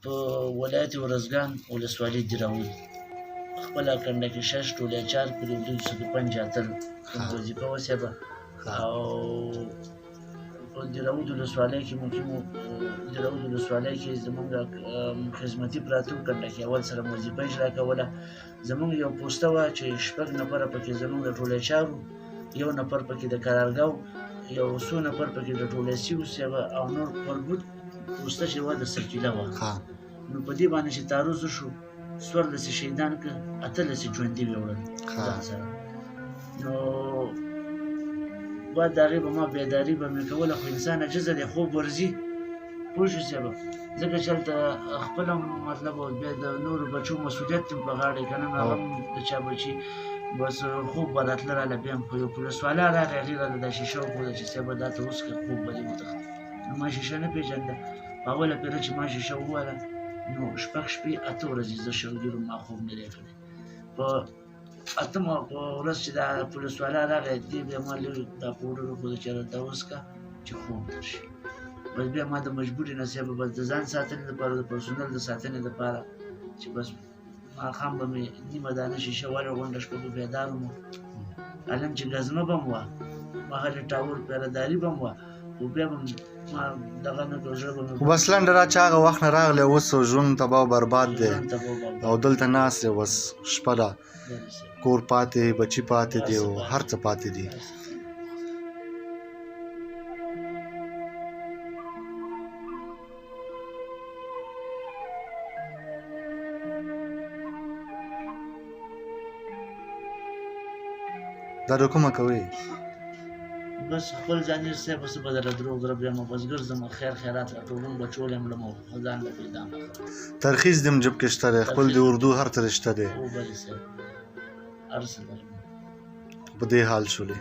په ولایت ورزګان ولسوالۍ دراود خپله کنډکي شش ټولۍ 4 کلي 205 اتل وظیفه وسیبه او په دراود ولسوالۍ کې مقیم دراود ولسوالۍ کې زمونږ خدمتي پراته وو کنډکي اول سره مو وظیفه اجرا کوله زمونږ یو پوسته وه چې 6 نفره پکې زمونږ د ټولۍ 4 یو نفر پکې د قرارګاه یو څو نفر پکې د ټولۍ سي وسیبه او نور پربود پوسته چې وه د سرکیله وه نو په دې باندې چې تعرض وشو 14 شهیدان که 18 ژوندي ویوړل ځان سره نو بعد د هغې به ما بیداري به مې کوله خو انسان عجزه دی خوب ورځي پوه شو صاحبه ځکه چې هلته خپله مطلب بیا د نورو بچو مسؤلیت هم په غاړه که نه هغه هم د چا بچي بس خوب به راتله راله بیا هم په یو پولسوالا راغی هغې راله دا شیشه وښوده چې صاحبه دا ته اوس که خوب به دې وتښته نو ما شیشه نه پېژانده په اوله پېره چې ما شیشه ووهله نو 6 شپې 8 ورځې زه شوګیرو ما خوب نه دی کړی په اتمه په ورځ چې دا پولسوالا راغی دې بیا ما لږ دا پوډر وښوده چې دلته وڅښه چې خوب درشي بس بیا ما د مجبورې نه صاحبه بس د ځان ساتنې دپاره د پرسونل د ساتنې دپاره چې بس ماښام به مې نیمه دانه شیشه وړه غونډه شپه به بیدار وم علم چې ګزمه به م وه مغلې ټاور پیرداري به م وه خو بیا به ما دغه نه کړ زړه به مې خو بس لنډه را چې هغه وخت نه راغلی اوس ژوند تباه او برباد دی او دلته ناست دی اوس شپه ده کور پاتې بچي پاتې دی او هر څه پاتې دي دا د کومه کوې بس خپل ځان یې صاحب څه به درله دروغ دربیمه بس ګرځم خیر خیرات راټولوم بچول یې مړم خو ځان له پیدا نه کړم ترخیص دې م جب کې شته دی خپل د اردو هر څه رشته دی او بلې صاحب هر څه لرم په دې حال شولې